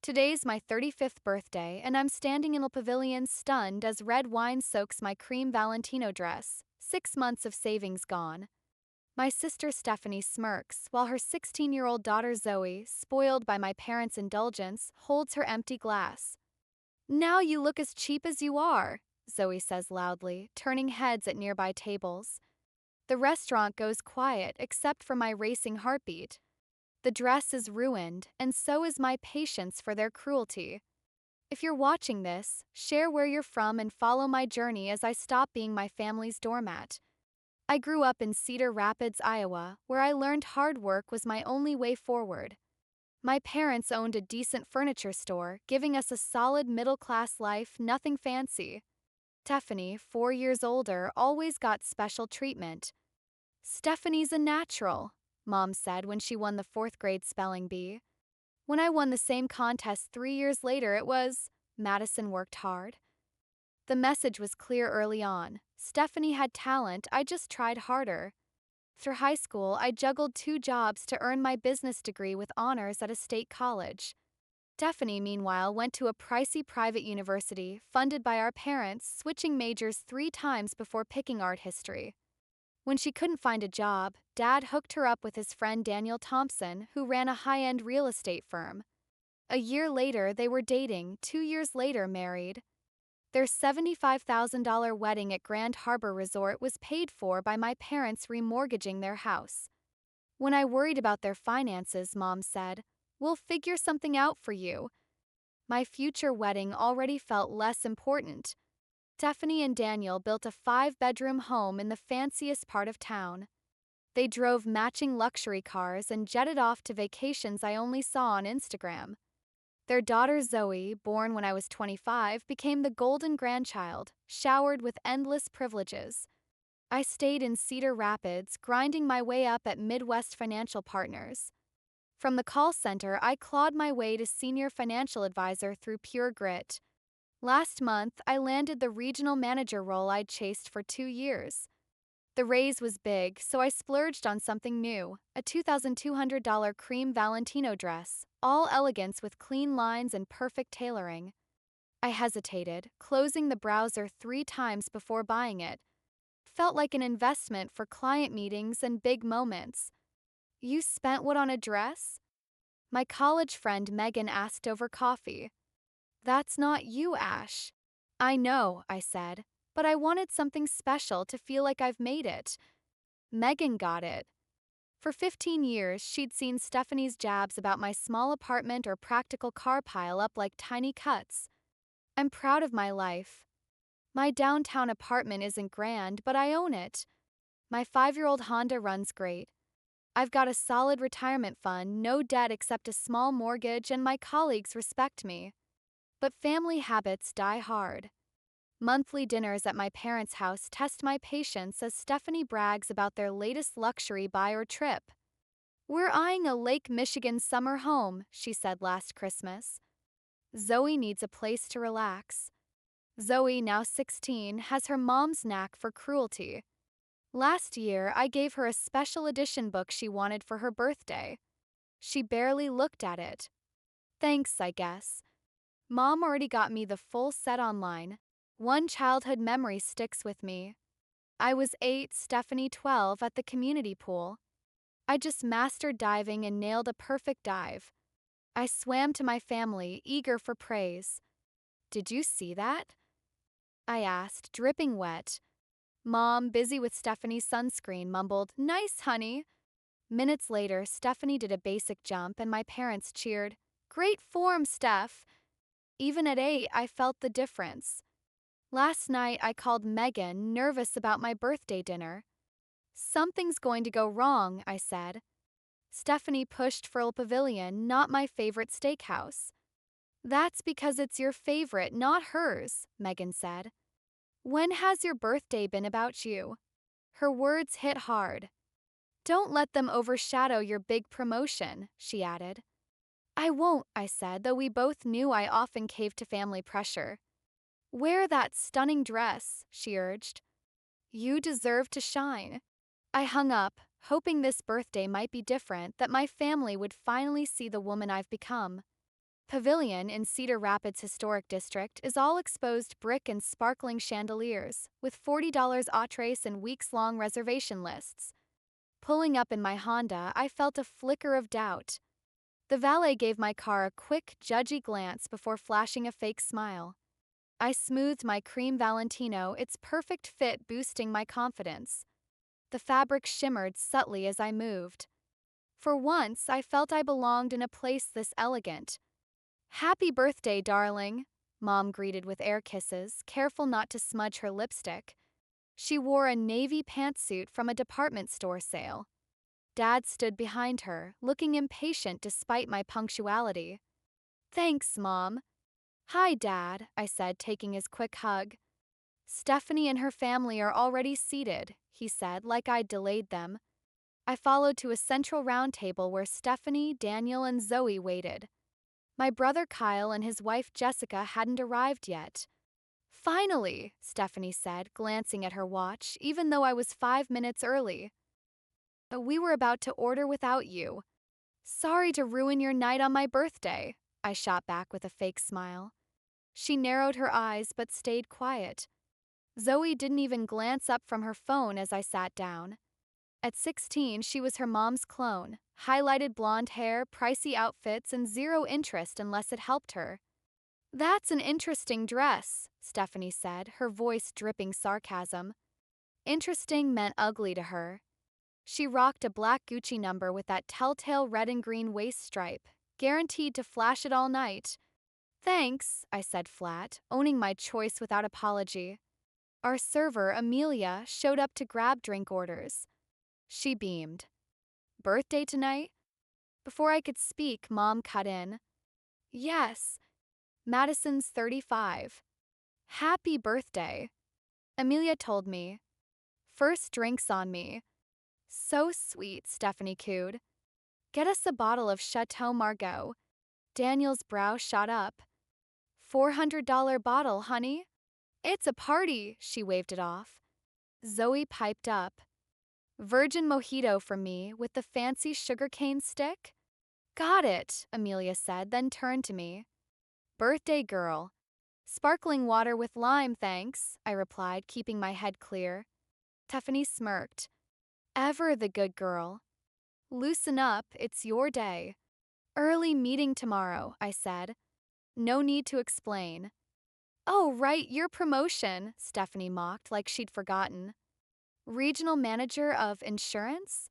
Today's my 35th birthday, and I'm standing in a pavilion stunned as red wine soaks my cream Valentino dress. 6 months of savings gone. My sister Stephanie smirks, while her 16-year-old daughter Zoe, spoiled by my parents' indulgence, holds her empty glass. Now you look as cheap as you are, Zoe says loudly, turning heads at nearby tables. The restaurant goes quiet except for my racing heartbeat. The dress is ruined, and so is my patience for their cruelty. If you're watching this, share where you're from and follow my journey as I stop being my family's doormat. I grew up in Cedar Rapids, Iowa, where I learned hard work was my only way forward. My parents owned a decent furniture store, giving us a solid middle-class life, nothing fancy. Stephanie, 4 years older, always got special treatment. Stephanie's a natural, Mom said when she won the fourth grade spelling bee. When I won the same contest 3 years later, it was, Madison worked hard. The message was clear early on. Stephanie had talent, I just tried harder. Through high school, I juggled 2 jobs to earn my business degree with honors at a state college. Stephanie, meanwhile, went to a pricey private university, funded by our parents, switching majors 3 times before picking art history. When she couldn't find a job, Dad hooked her up with his friend Daniel Thompson, who ran a high-end real estate firm. A year later, they were dating, 2 years later married. Their $75,000 wedding at Grand Harbor Resort was paid for by my parents remortgaging their house. When I worried about their finances, Mom said, "We'll figure something out for you." My future wedding already felt less important. Stephanie and Daniel built a 5-bedroom home in the fanciest part of town. They drove matching luxury cars and jetted off to vacations I only saw on Instagram. Their daughter Zoe, born when I was 25, became the golden grandchild, showered with endless privileges. I stayed in Cedar Rapids, grinding my way up at Midwest Financial Partners. From the call center, I clawed my way to senior financial advisor through pure grit. Last month, I landed the regional manager role I'd chased for 2 years. The raise was big, so I splurged on something new, a $2,200 cream Valentino dress, all elegance with clean lines and perfect tailoring. I hesitated, closing the browser 3 times before buying it. Felt like an investment for client meetings and big moments. "You spent what on a dress?" My college friend Megan asked over coffee. "That's not you, Ash." "I know," I said, "but I wanted something special to feel like I've made it." Megan got it. For 15 years, she'd seen Stephanie's jabs about my small apartment or practical car pile up like tiny cuts. I'm proud of my life. My downtown apartment isn't grand, but I own it. My 5-year-old Honda runs great. I've got a solid retirement fund, no debt except a small mortgage, and my colleagues respect me. But family habits die hard. Monthly dinners at my parents' house test my patience as Stephanie brags about their latest luxury buy or trip. "We're eyeing a Lake Michigan summer home," she said last Christmas. Zoe needs a place to relax. Zoe, now 16, has her mom's knack for cruelty. Last year, I gave her a special edition book she wanted for her birthday. She barely looked at it. "Thanks, I guess." Mom already got me the full set online. One childhood memory sticks with me. I was 8, Stephanie 12, at the community pool. I just mastered diving and nailed a perfect dive. I swam to my family, eager for praise. "Did you see that?" I asked, dripping wet. Mom, busy with Stephanie's sunscreen, mumbled, "Nice, honey." Minutes later, Stephanie did a basic jump and my parents cheered, "Great form, Steph." Even at 8, I felt the difference. Last night, I called Megan, nervous about my birthday dinner. "Something's going to go wrong," I said. Stephanie pushed for a pavilion, not my favorite steakhouse. "That's because it's your favorite, not hers," Megan said. "When has your birthday been about you?" Her words hit hard. "Don't let them overshadow your big promotion," she added. "I won't," I said, though we both knew I often caved to family pressure. "Wear that stunning dress," she urged. "You deserve to shine." I hung up, hoping this birthday might be different, that my family would finally see the woman I've become. Pavilion in Cedar Rapids Historic District is all exposed brick and sparkling chandeliers, with $40 entrees and weeks-long reservation lists. Pulling up in my Honda, I felt a flicker of doubt. The valet gave my car a quick, judgy glance before flashing a fake smile. I smoothed my cream Valentino, its perfect fit boosting my confidence. The fabric shimmered subtly as I moved. For once, I felt I belonged in a place this elegant. "Happy birthday, darling," Mom greeted with air kisses, careful not to smudge her lipstick. She wore a navy pantsuit from a department store sale. Dad stood behind her, looking impatient despite my punctuality. "Thanks, Mom." "Hi, Dad," I said, taking his quick hug. "Stephanie and her family are already seated," he said, like I'd delayed them. I followed to a central round table where Stephanie, Daniel, and Zoe waited. My brother Kyle and his wife Jessica hadn't arrived yet. "Finally," Stephanie said, glancing at her watch, even though I was 5 minutes early. "We were about to order without you. Sorry to ruin your night on my birthday," I shot back with a fake smile. She narrowed her eyes but stayed quiet. Zoe didn't even glance up from her phone as I sat down. At 16, she was her mom's clone, highlighted blonde hair, pricey outfits, and zero interest unless it helped her. "That's an interesting dress," Stephanie said, her voice dripping sarcasm. Interesting meant ugly to her. She rocked a black Gucci number with that telltale red and green waist stripe, guaranteed to flash it all night. "Thanks," I said flat, owning my choice without apology. Our server, Amelia, showed up to grab drink orders. She beamed. "Birthday tonight?" Before I could speak, Mom cut in. "Yes. Madison's 35. Happy birthday." Amelia told me. "First drinks on me." "So sweet," Stephanie cooed. "Get us a bottle of Chateau Margaux." Daniel's brow shot up. $400 bottle, honey." "It's a party," she waved it off. Zoe piped up. "Virgin mojito for me with the fancy sugarcane stick?" "Got it," Amelia said, then turned to me. "Birthday girl." "Sparkling water with lime, thanks," I replied, keeping my head clear. Stephanie smirked. "Ever the good girl." "Loosen up, it's your day." "Early meeting tomorrow," I said. "No need to explain." "Oh, right, your promotion," Stephanie mocked like she'd forgotten. "Regional manager of insurance?"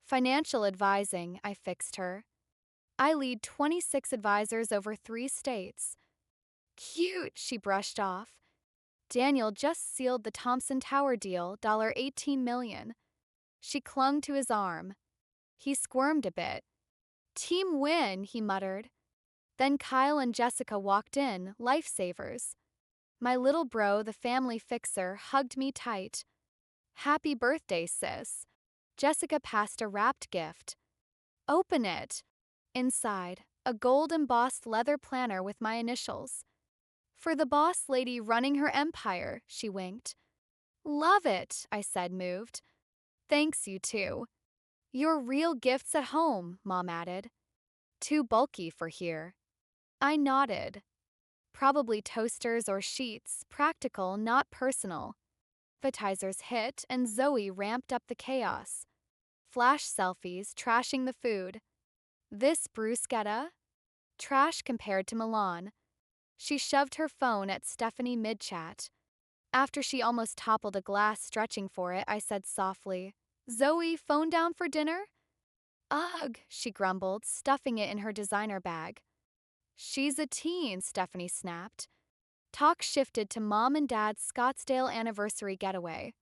"Financial advising," I fixed her. "I lead 26 advisors over 3 states." "Cute," she brushed off. "Daniel just sealed the Thompson Tower deal, $18 million. She clung to his arm. He squirmed a bit. "Team win," he muttered. Then Kyle and Jessica walked in, lifesavers. My little bro, the family fixer, hugged me tight. "Happy birthday, sis." Jessica passed a wrapped gift. "Open it." Inside, a gold-embossed leather planner with my initials. "For the boss lady running her empire," she winked. "Love it," I said, moved. "Thanks, you too." "Your real gifts at home," Mom added. "Too bulky for here." I nodded. "Probably toasters or sheets, practical, not personal." Appetizers hit, and Zoe ramped up the chaos. Flash selfies, trashing the food. "This bruschetta?" Trash compared to Milan. She shoved her phone at Stephanie mid-chat. After she almost toppled a glass stretching for it, I said softly, "Zoe, phone down for dinner?" "Ugh," she grumbled, stuffing it in her designer bag. "She's a teen," Stephanie snapped. Talk shifted to Mom and Dad's Scottsdale anniversary getaway.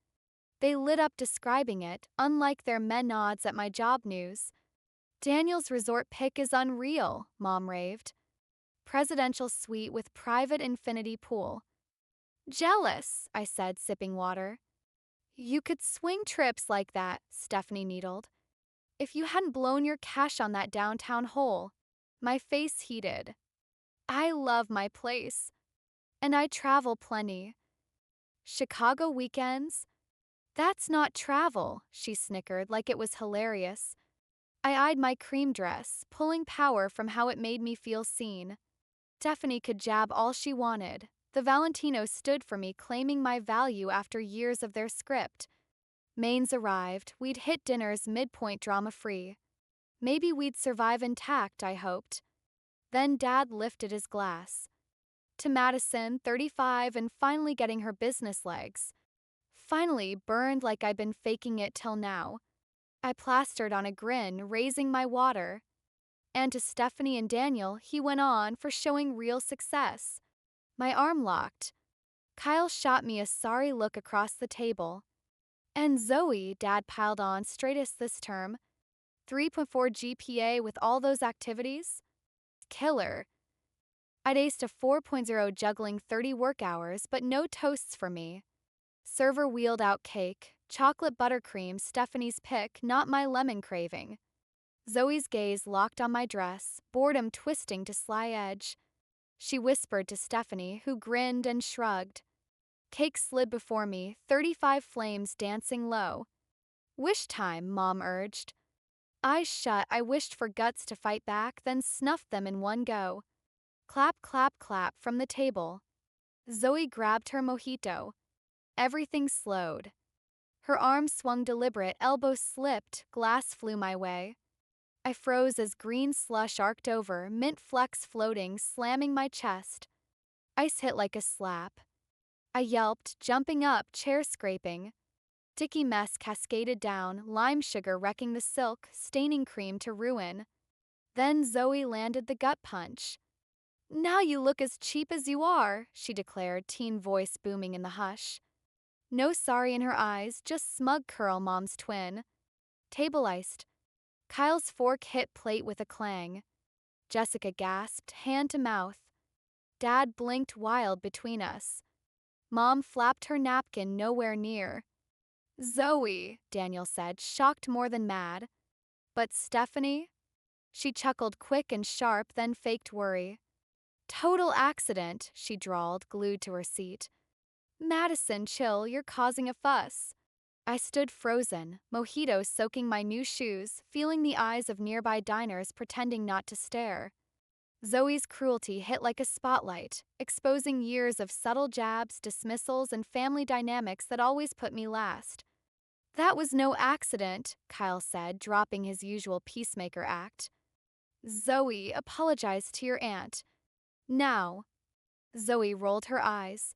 They lit up describing it, unlike their men-nods at my job news. "Daniel's resort pick is unreal," Mom raved. "Presidential suite with private infinity pool." "Jealous," I said, sipping water. "You could swing trips like that," Stephanie needled. "If you hadn't blown your cash on that downtown hole." My face heated. I love my place. And I travel plenty. "Chicago weekends?" "That's not travel," she snickered like it was hilarious. I eyed my cream dress, pulling power from how it made me feel seen. Stephanie could jab all she wanted. The Valentinos stood for me, claiming my value after years of their script. Mains arrived, we'd hit dinners midpoint drama-free. Maybe we'd survive intact, I hoped. Then Dad lifted his glass. To Madison, 35 and finally getting her business legs. Finally burned like I'd been faking it till now. I plastered on a grin, raising my water. And to Stephanie and Daniel, he went on for showing real success. My arm locked. Kyle shot me a sorry look across the table. And Zoe, Dad piled on, straightest this term. 3.4 GPA with all those activities? Killer. I'd aced a 4.0 juggling 30 work hours, but no toasts for me. Server wheeled out cake, chocolate buttercream, Stephanie's pick, not my lemon craving. Zoe's gaze locked on my dress, boredom twisting to sly edge. She whispered to Stephanie, who grinned and shrugged. Cake slid before me, 35 flames dancing low. Wish time, Mom urged. Eyes shut, I wished for guts to fight back, then snuffed them in one go. Clap, clap, clap from the table. Zoe grabbed her mojito. Everything slowed. Her arms swung deliberate, elbows slipped, glass flew my way. I froze as green slush arced over, mint flecks floating, slamming my chest. Ice hit like a slap. I yelped, jumping up, chair scraping. Sticky mess cascaded down, lime sugar wrecking the silk, staining cream to ruin. Then Zoe landed the gut punch. Now you look as cheap as you are, she declared, teen voice booming in the hush. No sorry in her eyes, just smug curl, Mom's twin. Table iced. Kyle's fork hit plate with a clang. Jessica gasped, hand to mouth. Dad blinked wild between us. Mom flapped her napkin nowhere near. Zoe, Daniel said, shocked more than mad. But Stephanie? She chuckled quick and sharp, then faked worry. Total accident, she drawled, glued to her seat. Madison, chill, you're causing a fuss. I stood frozen, mojito soaking my new shoes, feeling the eyes of nearby diners pretending not to stare. Zoe's cruelty hit like a spotlight, exposing years of subtle jabs, dismissals, and family dynamics that always put me last. That was no accident, Kyle said, dropping his usual peacemaker act. Zoe, apologize to your aunt. Now. Zoe rolled her eyes.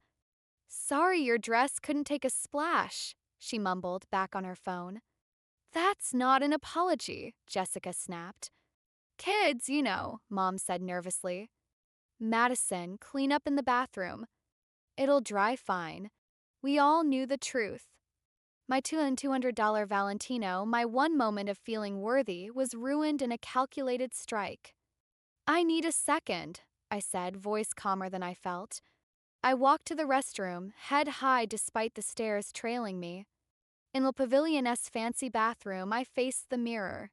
Sorry your dress couldn't take a splash, she mumbled, back on her phone. That's not an apology, Jessica snapped. Kids, you know, Mom said nervously. Madison, clean up in the bathroom. It'll dry fine. We all knew the truth. My $200 Valentino, my one moment of feeling worthy, was ruined in a calculated strike. I need a second, I said, voice calmer than I felt. I walked to the restroom, head high despite the stairs trailing me. In the pavilion's fancy bathroom, I faced the mirror.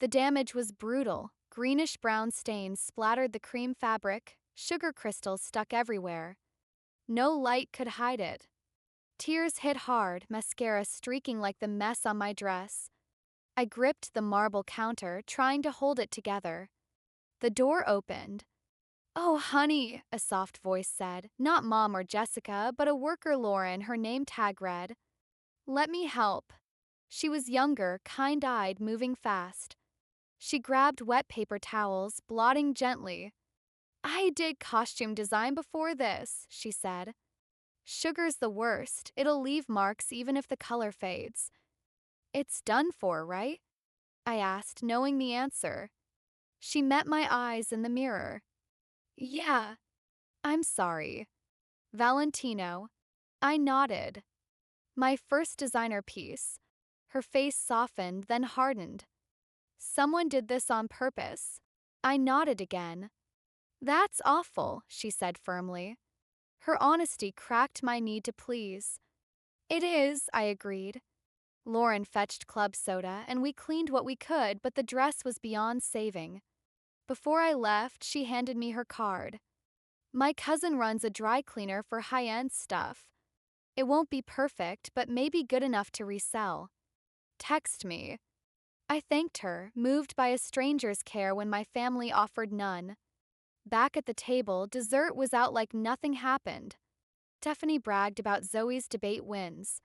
The damage was brutal. Greenish-brown stains splattered the cream fabric, sugar crystals stuck everywhere. No light could hide it. Tears hit hard, mascara streaking like the mess on my dress. I gripped the marble counter, trying to hold it together. The door opened. Oh, honey, a soft voice said, not Mom or Jessica, but a worker Lauren, her name tag read. Let me help. She was younger, kind-eyed, moving fast. She grabbed wet paper towels, blotting gently. I did costume design before this, she said. Sugar's the worst. It'll leave marks even if the color fades. It's done for, right? I asked, knowing the answer. She met my eyes in the mirror. Yeah. I'm sorry. Valentino. I nodded. My first designer piece. Her face softened, then hardened. Someone did this on purpose. I nodded again. That's awful, she said firmly. Her honesty cracked my need to please. It is, I agreed. Lauren fetched club soda, and we cleaned what we could, but the dress was beyond saving. Before I left, she handed me her card. My cousin runs a dry cleaner for high-end stuff. It won't be perfect, but maybe good enough to resell. Text me. I thanked her, moved by a stranger's care when my family offered none. Back at the table, dessert was out like nothing happened. Stephanie bragged about Zoe's debate wins.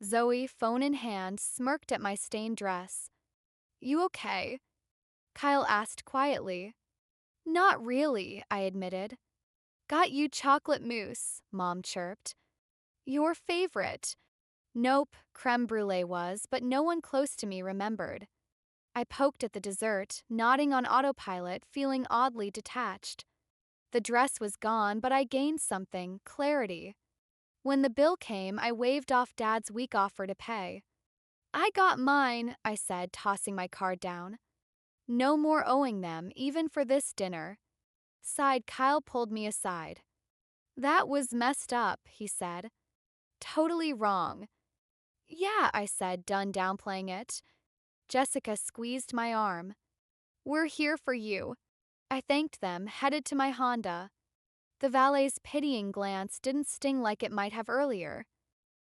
Zoe, phone in hand, smirked at my stained dress. You okay? Kyle asked quietly. Not really, I admitted. Got you chocolate mousse, Mom chirped. Your favorite. Nope, creme brulee was, but no one close to me remembered. I poked at the dessert, nodding on autopilot, feeling oddly detached. The dress was gone, but I gained something, clarity. When the bill came, I waved off Dad's weak offer to pay. I got mine, I said, tossing my card down. No more owing them, even for this dinner. Sighed, Kyle pulled me aside. That was messed up, he said. Totally wrong. Yeah, I said, done downplaying it. Jessica squeezed my arm. We're here for you. I thanked them, headed to my Honda. The valet's pitying glance didn't sting like it might have earlier.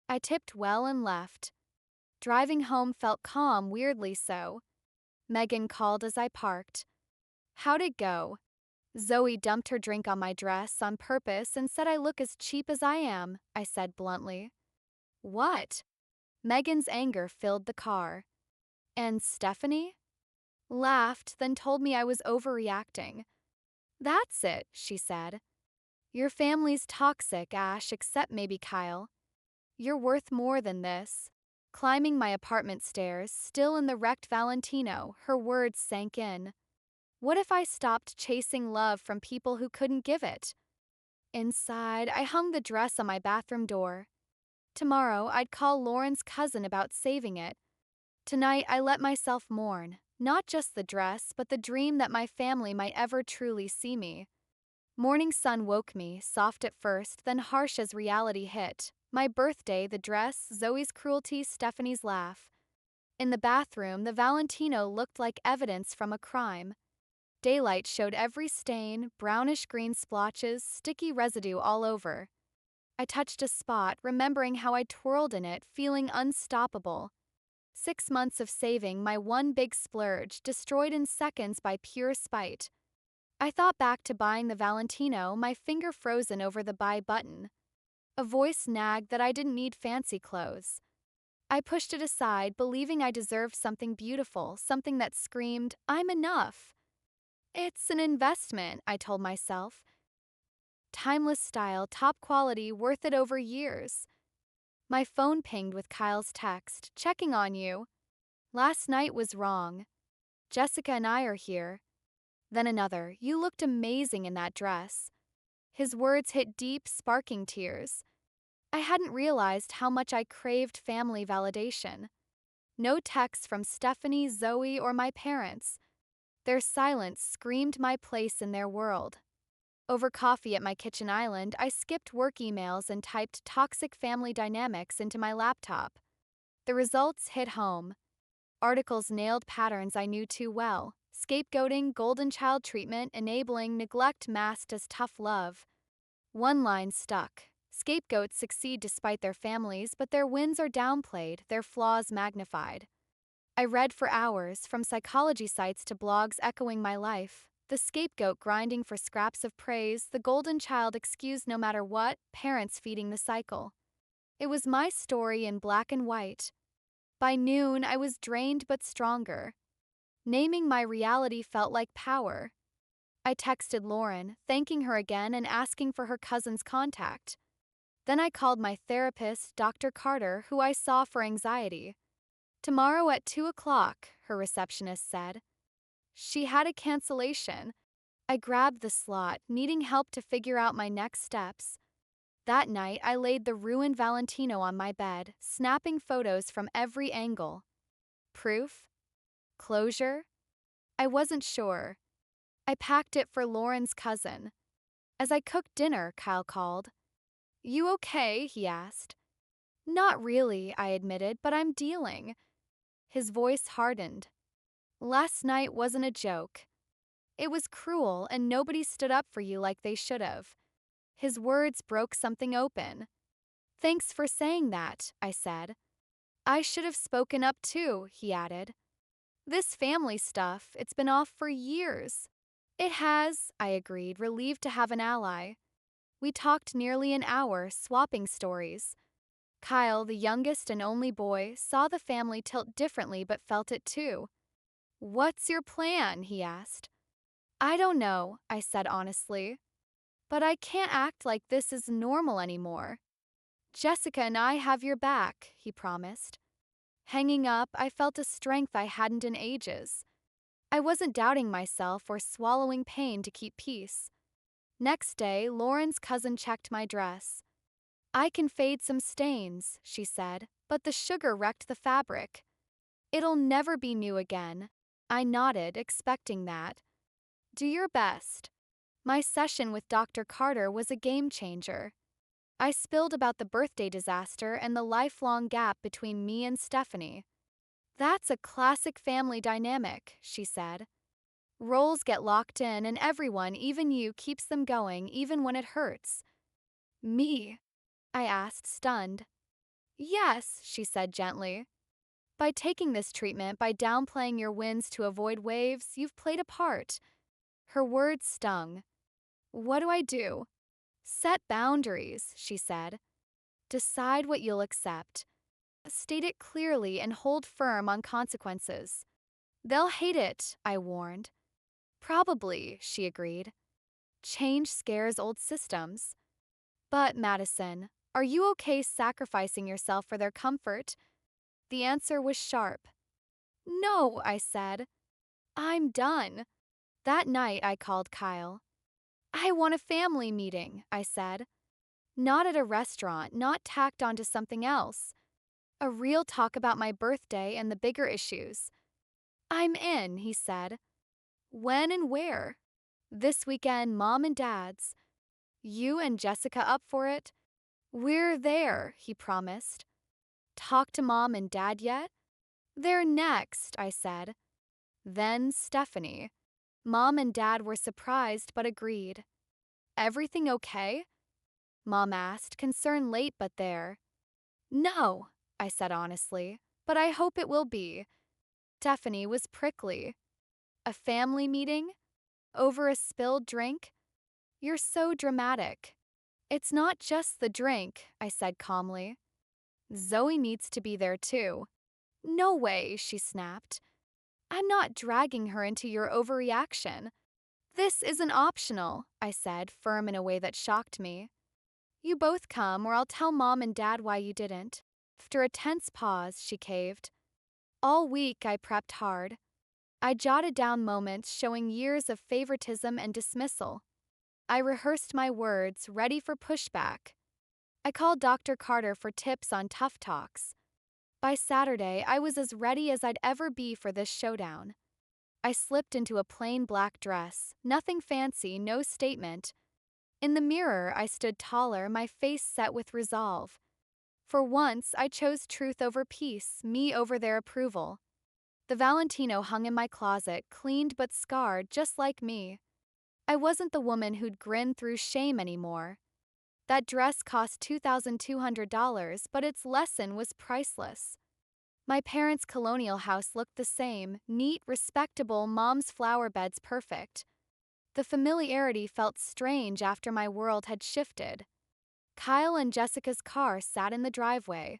I tipped well and left. Driving home felt calm, weirdly so. Megan called as I parked. How'd it go? Zoe dumped her drink on my dress on purpose and said I look as cheap as I am, I said bluntly. What? Megan's anger filled the car. And Stephanie? Laughed, then told me I was overreacting. That's it, she said. Your family's toxic, Ash, except maybe Kyle. You're worth more than this. Climbing my apartment stairs, still in the wrecked Valentino, her words sank in. What if I stopped chasing love from people who couldn't give it? Inside, I hung the dress on my bathroom door. Tomorrow, I'd call Lauren's cousin about saving it. Tonight, I let myself mourn, not just the dress, but the dream that my family might ever truly see me. Morning sun woke me, soft at first, then harsh as reality hit. My birthday, the dress, Zoe's cruelty, Stephanie's laugh. In the bathroom, the Valentino looked like evidence from a crime. Daylight showed every stain, brownish-green splotches, sticky residue all over. I touched a spot, remembering how I twirled in it, feeling unstoppable. 6 months of saving, my one big splurge, destroyed in seconds by pure spite. I thought back to buying the Valentino, my finger frozen over the buy button. A voice nagged that I didn't need fancy clothes. I pushed it aside, believing I deserved something beautiful, something that screamed, I'm enough. It's an investment, I told myself. Timeless style, top quality, worth it over years. My phone pinged with Kyle's text, checking on you. Last night was wrong. Jessica and I are here. Then another, you looked amazing in that dress. His words hit deep, sparking tears. I hadn't realized how much I craved family validation. No texts from Stephanie, Zoe, or my parents. Their silence screamed my place in their world. Over coffee at my kitchen island, I skipped work emails and typed toxic family dynamics into my laptop. The results hit home. Articles nailed patterns I knew too well. Scapegoating, golden child treatment, enabling, neglect masked as tough love. One line stuck. Scapegoats succeed despite their families, but their wins are downplayed, their flaws magnified. I read for hours, from psychology sites to blogs echoing my life. The scapegoat grinding for scraps of praise, the golden child excused no matter what, parents feeding the cycle. It was my story in black and white. By noon, I was drained but stronger. Naming my reality felt like power. I texted Lauren, thanking her again and asking for her cousin's contact. Then I called my therapist, Dr. Carter, who I saw for anxiety. Tomorrow at 2 o'clock, her receptionist said. She had a cancellation. I grabbed the slot, needing help to figure out my next steps. That night, I laid the ruined Valentino on my bed, snapping photos from every angle. Proof? Closure? I wasn't sure. I packed it for Lauren's cousin. As I cooked dinner, Kyle called. You okay? He asked. Not really, I admitted, but I'm dealing. His voice hardened. Last night wasn't a joke. It was cruel, and nobody stood up for you like they should have. His words broke something open. Thanks for saying that, I said. I should have spoken up too, he added. This family stuff, it's been off for years. It has, I agreed, relieved to have an ally. We talked nearly an hour, swapping stories. Kyle, the youngest and only boy, saw the family tilt differently but felt it too. "What's your plan?" he asked. "I don't know," I said honestly. "But I can't act like this is normal anymore." "Jessica and I have your back," he promised. Hanging up, I felt a strength I hadn't in ages. I wasn't doubting myself or swallowing pain to keep peace. Next day, Lauren's cousin checked my dress. "I can fade some stains," she said, "but the sugar wrecked the fabric. It'll never be new again." I nodded, expecting that. "Do your best." My session with Dr. Carter was a game changer. I spilled about the birthday disaster and the lifelong gap between me and Stephanie. "That's a classic family dynamic," she said. "Roles get locked in and everyone, even you, keeps them going even when it hurts." "Me?" I asked, stunned. "Yes," she said gently. "By taking this treatment, by downplaying your wins to avoid waves, you've played a part." Her words stung. "What do I do?" "Set boundaries," she said. "Decide what you'll accept. State it clearly and hold firm on consequences." "They'll hate it," I warned. "Probably," she agreed. "Change scares old systems." "But, Madison, are you okay sacrificing yourself for their comfort?" The answer was sharp. "No," I said. "I'm done." That night, I called Kyle. "I want a family meeting," I said. "Not at a restaurant, not tacked onto something else. A real talk about my birthday and the bigger issues." "I'm in," he said. "When and where?" "This weekend, Mom and Dad's." "You and Jessica up for it?" "We're there," he promised. "Talk to Mom and Dad yet?" "They're next," I said. Then Stephanie. Mom and Dad were surprised but agreed. "Everything okay?" Mom asked, concern late but there. "No," I said honestly, "but I hope it will be." Stephanie was prickly. "A family meeting? Over a spilled drink? You're so dramatic." "It's not just the drink," I said calmly. "Zoe needs to be there too." "No way," she snapped. "I'm not dragging her into your overreaction." "This isn't optional," I said, firm in a way that shocked me. "You both come, or I'll tell Mom and Dad why you didn't." After a tense pause, she caved. All week, I prepped hard. I jotted down moments showing years of favoritism and dismissal. I rehearsed my words, ready for pushback. I called Dr. Carter for tips on tough talks. By Saturday, I was as ready as I'd ever be for this showdown. I slipped into a plain black dress, nothing fancy, no statement. In the mirror, I stood taller, my face set with resolve. For once, I chose truth over peace, me over their approval. The Valentino hung in my closet, cleaned but scarred, just like me. I wasn't the woman who'd grin through shame anymore. That dress cost $2,200, but its lesson was priceless. My parents' colonial house looked the same, neat, respectable, Mom's flower beds perfect. The familiarity felt strange after my world had shifted. Kyle and Jessica's car sat in the driveway.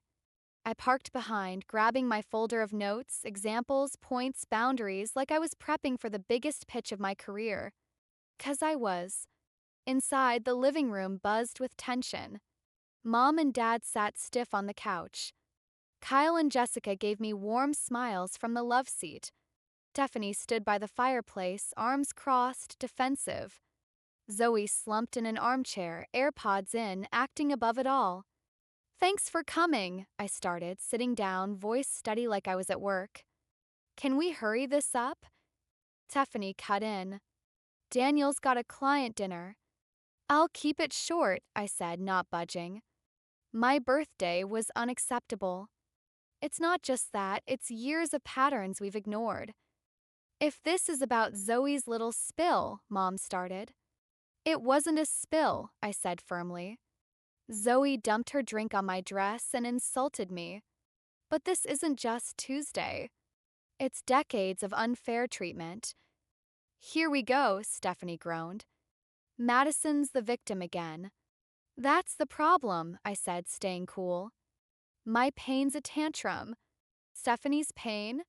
I parked behind, grabbing my folder of notes, examples, points, boundaries, like I was prepping for the biggest pitch of my career. 'Cause I was. Inside, the living room buzzed with tension. Mom and Dad sat stiff on the couch. Kyle and Jessica gave me warm smiles from the love seat. Stephanie stood by the fireplace, arms crossed, defensive. Zoe slumped in an armchair, AirPods in, acting above it all. "Thanks for coming," I started, sitting down, voice steady like I was at work. "Can we hurry this up?" Stephanie cut in. "Daniel's got a client dinner." "I'll keep it short," I said, not budging. My birthday was unacceptable. It's not just that, it's years of patterns we've ignored. "If this is about Zoe's little spill," Mom started. "It wasn't a spill," I said firmly. "Zoe dumped her drink on my dress and insulted me. But this isn't just Tuesday. It's decades of unfair treatment. Here we go, Stephanie groaned. Madison's the victim again. That's the problem, I said, staying cool. My pain's a tantrum. Stephanie's pain?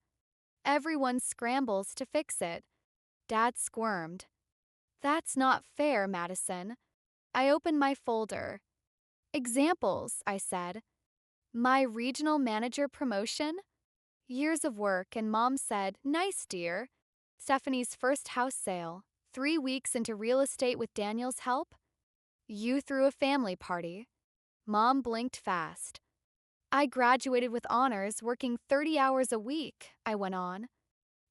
Everyone scrambles to fix it. Dad squirmed. That's not fair, Madison. I opened my folder. Examples, I said. My regional manager promotion? Years of work, and Mom said, nice, dear. Stephanie's first house sale. 3 weeks into real estate with Daniel's help? You threw a family party. Mom blinked fast. I graduated with honors, working 30 hours a week, I went on.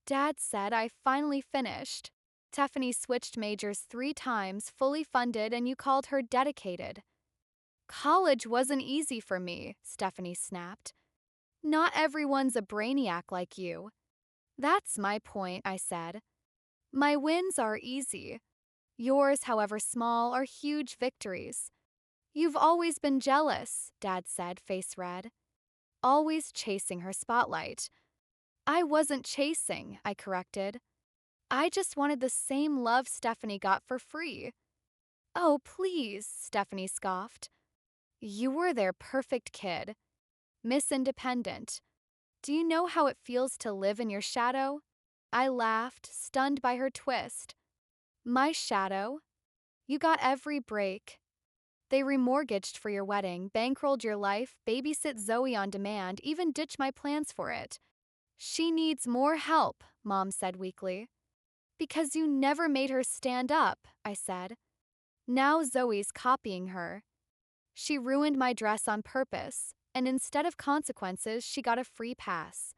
Dad said I finally finished. Stephanie switched majors 3 times, fully funded, and you called her dedicated. College wasn't easy for me, Stephanie snapped. Not everyone's a brainiac like you. That's my point, I said. My wins are easy. Yours, however small, are huge victories. You've always been jealous, Dad said, face red. Always chasing her spotlight. I wasn't chasing, I corrected. I just wanted the same love Stephanie got for free. Oh, please, Stephanie scoffed. You were their perfect kid. Miss Independent. Do you know how it feels to live in your shadow? I laughed, stunned by her twist. My shadow? You got every break. They remortgaged for your wedding, bankrolled your life, babysit Zoe on demand, even ditch my plans for it. She needs more help, Mom said weakly. Because you never made her stand up, I said. Now Zoe's copying her. She ruined my dress on purpose, and instead of consequences, she got a free pass.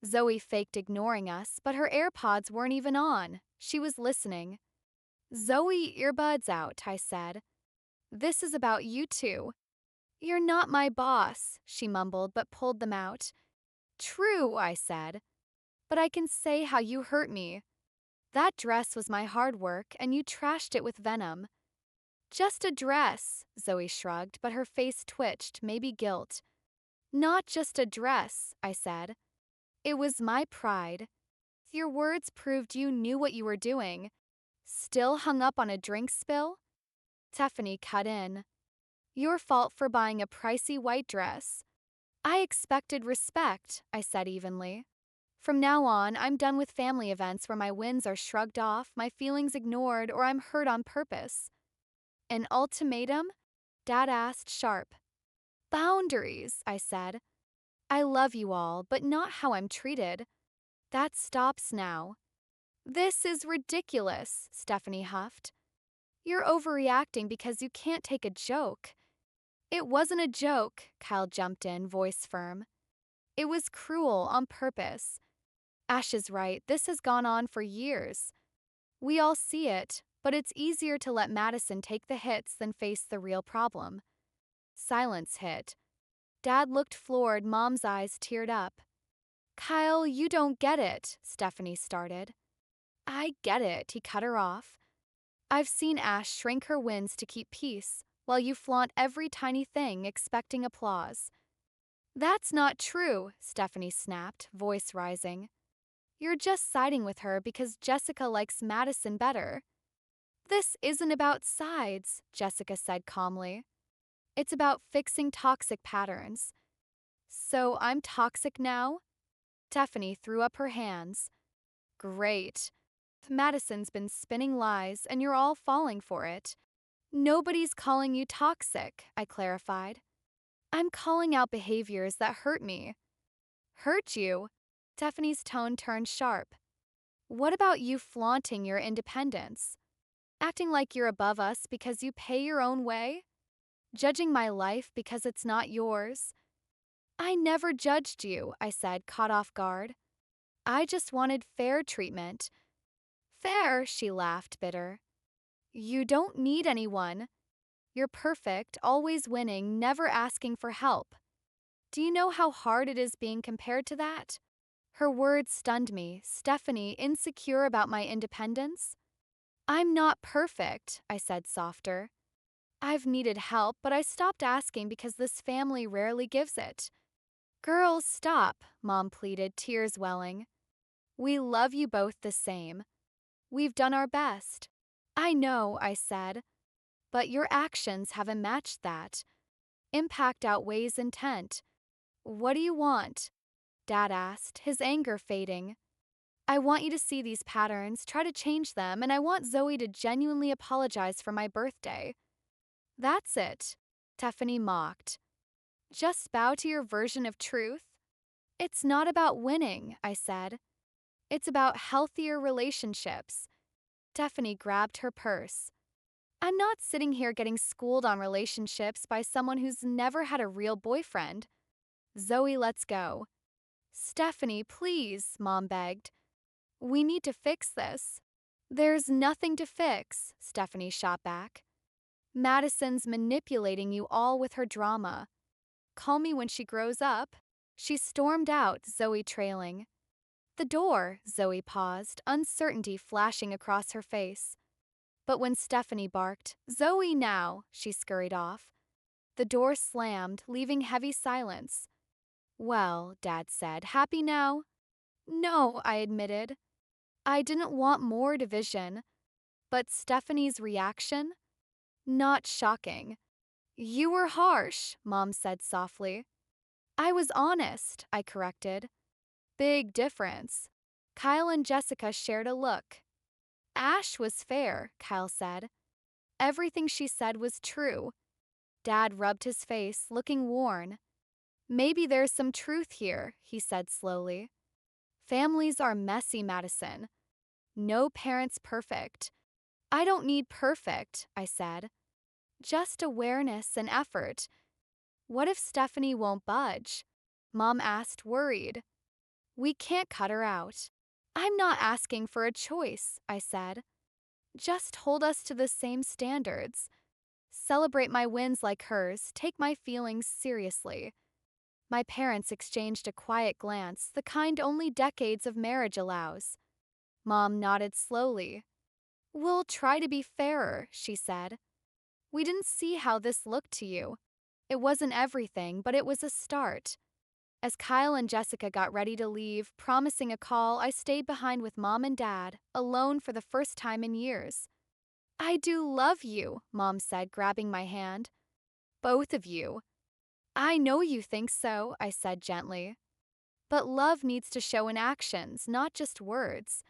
Zoe faked ignoring us, but her AirPods weren't even on. She was listening. Zoe, earbuds out, I said. This is about you two. You're not my boss, she mumbled, but pulled them out. True, I said. But I can say how you hurt me. That dress was my hard work, and you trashed it with venom. Just a dress, Zoe shrugged, but her face twitched, maybe guilt. Not just a dress, I said. It was my pride. Your words proved you knew what you were doing. Still hung up on a drink spill? Stephanie cut in. Your fault for buying a pricey white dress. I expected respect, I said evenly. From now on, I'm done with family events where my wins are shrugged off, my feelings ignored, or I'm hurt on purpose. An ultimatum? Dad asked, sharp. Boundaries, I said. I love you all, but not how I'm treated. That stops now. This is ridiculous, Stephanie huffed. You're overreacting because you can't take a joke. It wasn't a joke, Kyle jumped in, voice firm. It was cruel on purpose. Ash is right, this has gone on for years. We all see it, but it's easier to let Madison take the hits than face the real problem. Silence hit. Dad looked floored, Mom's eyes teared up. Kyle, you don't get it, Stephanie started. I get it, he cut her off. I've seen Ash shrink her wins to keep peace, while you flaunt every tiny thing expecting applause. That's not true, Stephanie snapped, voice rising. You're just siding with her because Jessica likes Madison better. This isn't about sides, Jessica said calmly. It's about fixing toxic patterns. So I'm toxic now? Stephanie threw up her hands. Great. Madison's been spinning lies, and you're all falling for it. Nobody's calling you toxic, I clarified. I'm calling out behaviors that hurt me. Hurt you? Stephanie's tone turned sharp. What about you flaunting your independence? Acting like you're above us because you pay your own way? Judging my life because it's not yours? I never judged you, I said, caught off guard. I just wanted fair treatment. Fair, she laughed, bitter. You don't need anyone. You're perfect, always winning, never asking for help. Do you know how hard it is being compared to that? Her words stunned me. Stephanie, insecure about my independence? I'm not perfect, I said softer. I've needed help, but I stopped asking because this family rarely gives it. Girls, stop, Mom pleaded, tears welling. We love you both the same. We've done our best. I know, I said, but your actions haven't matched that. Impact outweighs intent. What do you want? Dad asked, his anger fading. I want you to see these patterns, try to change them, and I want Zoe to genuinely apologize for my birthday. That's it, Stephanie mocked. Just bow to your version of truth? It's not about winning, I said. It's about healthier relationships. Stephanie grabbed her purse. I'm not sitting here getting schooled on relationships by someone who's never had a real boyfriend. Zoe, let's go. Stephanie, please, Mom begged. We need to fix this. There's nothing to fix, Stephanie shot back. Madison's manipulating you all with her drama. Call me when she grows up. She stormed out, Zoe trailing. The door, Zoe paused, uncertainty flashing across her face. But when Stephanie barked, Zoe now, she scurried off. The door slammed, leaving heavy silence. Well, Dad said, happy now? No, I admitted. I didn't want more division. But Stephanie's reaction? Not shocking. You were harsh, Mom said softly. I was honest, I corrected. Big difference. Kyle and Jessica shared a look. Ash was fair, Kyle said. Everything she said was true. Dad rubbed his face, looking worn. Maybe there's some truth here, he said slowly. Families are messy, Madison. No parent's perfect. I don't need perfect, I said. Just awareness and effort. What if Stephanie won't budge? Mom asked, worried. We can't cut her out. I'm not asking for a choice, I said. Just hold us to the same standards. Celebrate my wins like hers, take my feelings seriously. My parents exchanged a quiet glance, the kind only decades of marriage allows. Mom nodded slowly. We'll try to be fairer, she said. We didn't see how this looked to you. It wasn't everything, but it was a start. As Kyle and Jessica got ready to leave, promising a call, I stayed behind with Mom and Dad, alone for the first time in years. I do love you, Mom said, grabbing my hand. Both of you. I know you think so, I said gently. But love needs to show in actions, not just words.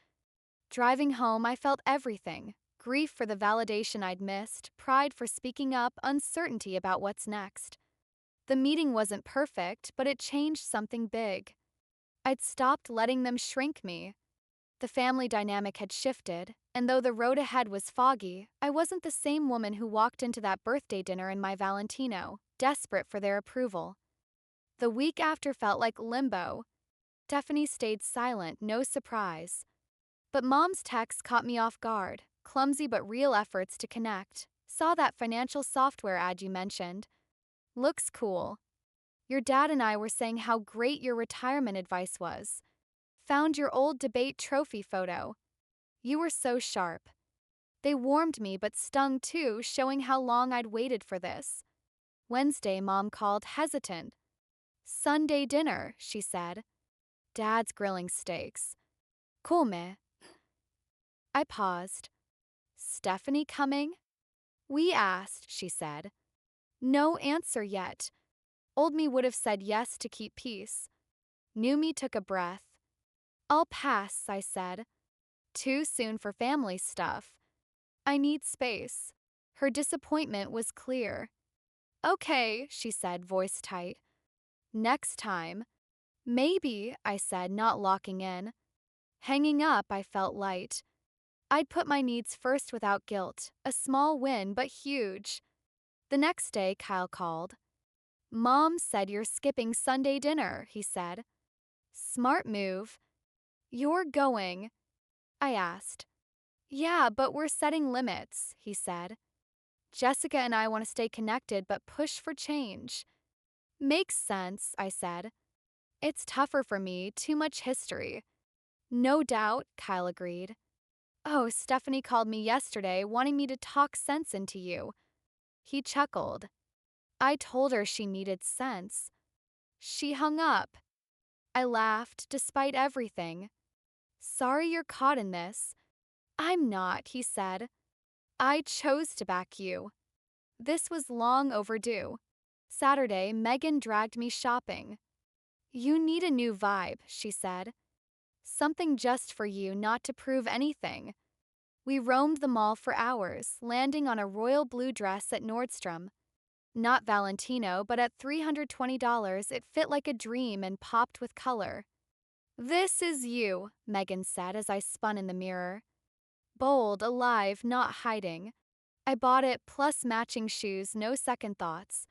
Driving home, I felt everything. Grief for the validation I'd missed, pride for speaking up, uncertainty about what's next. The meeting wasn't perfect, but it changed something big. I'd stopped letting them shrink me. The family dynamic had shifted, and though the road ahead was foggy, I wasn't the same woman who walked into that birthday dinner in my Valentino, desperate for their approval. The week after felt like limbo. Stephanie stayed silent, no surprise. But Mom's text caught me off guard, clumsy but real efforts to connect. Saw that financial software ad you mentioned. Looks cool. Your dad and I were saying how great your retirement advice was. Found your old debate trophy photo. You were so sharp. They warmed me but stung too, showing how long I'd waited for this. Wednesday, Mom called, hesitant. Sunday dinner, she said. Dad's grilling steaks. Come? I paused. Stephanie coming? We asked, she said. No answer yet. Old me would have said yes to keep peace. New me took a breath. I'll pass, I said. Too soon for family stuff. I need space. Her disappointment was clear. Okay, she said, voice tight. Next time. Maybe, I said, not locking in. Hanging up, I felt light. I'd put my needs first without guilt, a small win, but huge. The next day, Kyle called. Mom said you're skipping Sunday dinner, he said. Smart move. You're going? I asked. Yeah, but we're setting limits, he said. Jessica and I want to stay connected but push for change. Makes sense, I said. It's tougher for me, too much history. No doubt, Kyle agreed. Oh, Stephanie called me yesterday wanting me to talk sense into you. He chuckled. I told her she needed sense. She hung up. I laughed, despite everything. Sorry you're caught in this. I'm not, he said. I chose to back you. This was long overdue. Saturday, Megan dragged me shopping. You need a new vibe, she said. Something just for you, not to prove anything. We roamed the mall for hours, landing on a royal blue dress at Nordstrom. Not Valentino, but at $320, it fit like a dream and popped with color. This is you, Megan said as I spun in the mirror. Bold, alive, not hiding. I bought it plus matching shoes, no second thoughts.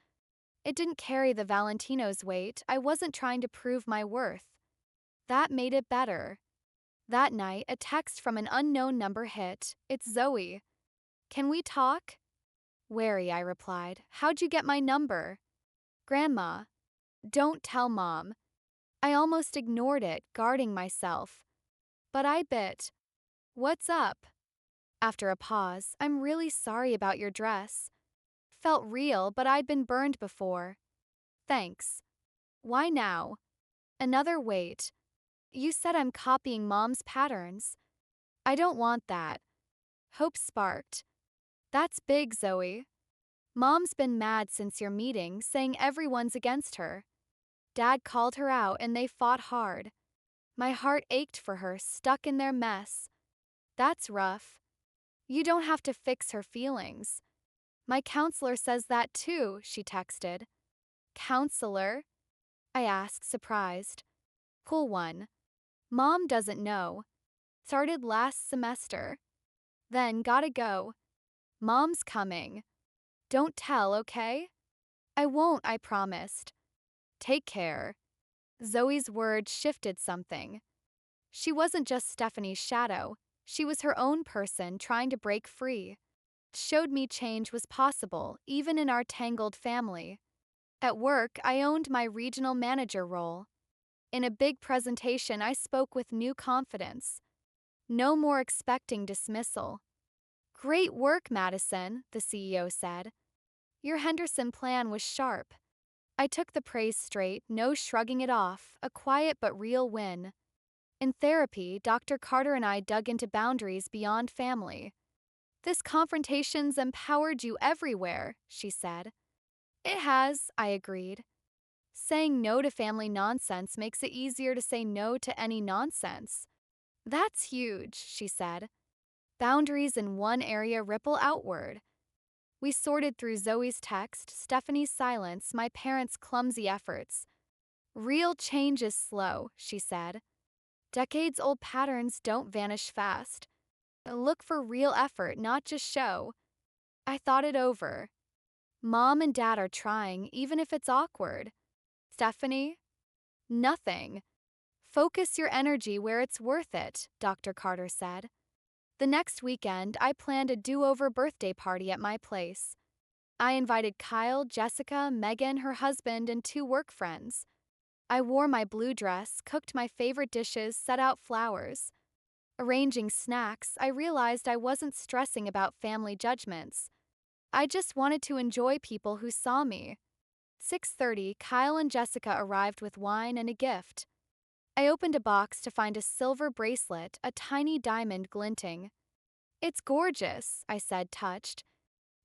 It didn't carry the Valentino's weight. I wasn't trying to prove my worth. That made it better. That night, a text from an unknown number hit. It's Zoe. Can we talk? Wary, I replied. How'd you get my number? Grandma. Don't tell Mom. I almost ignored it, guarding myself. But I bit. What's up? After a pause, I'm really sorry about your dress. Felt real, but I'd been burned before. Thanks. Why now? Another wait. You said I'm copying Mom's patterns. I don't want that. Hope sparked. That's big, Zoe. Mom's been mad since your meeting, saying everyone's against her. Dad called her out and they fought hard. My heart ached for her, stuck in their mess. That's rough. You don't have to fix her feelings. My counselor says that too, she texted. Counselor? I asked, surprised. Cool one. Mom doesn't know. Started last semester. Then gotta go. Mom's coming. Don't tell, okay? I won't, I promised. Take care. Zoe's words shifted something. She wasn't just Stephanie's shadow. She was her own person trying to break free. Showed me change was possible, even in our tangled family. At work, I owned my regional manager role. In a big presentation, I spoke with new confidence. No more expecting dismissal. Great work, Madison, the CEO said. Your Henderson plan was sharp. I took the praise straight, no shrugging it off, a quiet but real win. In therapy, Dr. Carter and I dug into boundaries beyond family. This confrontation's empowered you everywhere, she said. It has, I agreed. Saying no to family nonsense makes it easier to say no to any nonsense. That's huge, she said. Boundaries in one area ripple outward. We sorted through Zoe's text, Stephanie's silence, my parents' clumsy efforts. Real change is slow, she said. Decades-old patterns don't vanish fast. Look for real effort, not just show. I thought it over. Mom and Dad are trying, even if it's awkward. Stephanie? Nothing. Focus your energy where it's worth it, Dr. Carter said. The next weekend, I planned a do-over birthday party at my place. I invited Kyle, Jessica, Megan, her husband, and 2 work friends. I wore my blue dress, cooked my favorite dishes, set out flowers. Arranging snacks, I realized I wasn't stressing about family judgments. I just wanted to enjoy people who saw me. 6:30, Kyle and Jessica arrived with wine and a gift. I opened a box to find a silver bracelet, a tiny diamond glinting. It's gorgeous, I said, touched.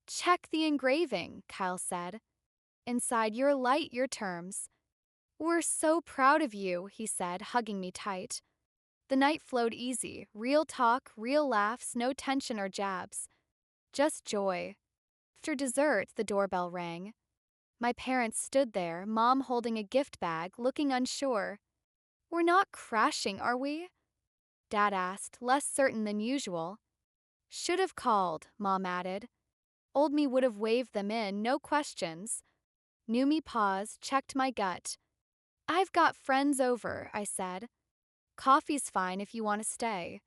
Check the engraving, Kyle said. Inside, your light, your terms. We're so proud of you, he said, hugging me tight. The night flowed easy, real talk, real laughs, no tension or jabs. Just joy. After dessert, the doorbell rang. My parents stood there, Mom holding a gift bag, looking unsure. We're not crashing, are we? Dad asked, less certain than usual. Should have called, Mom added. Old me would have waved them in, no questions. New me paused, checked my gut. I've got friends over, I said. Coffee's fine if you want to stay.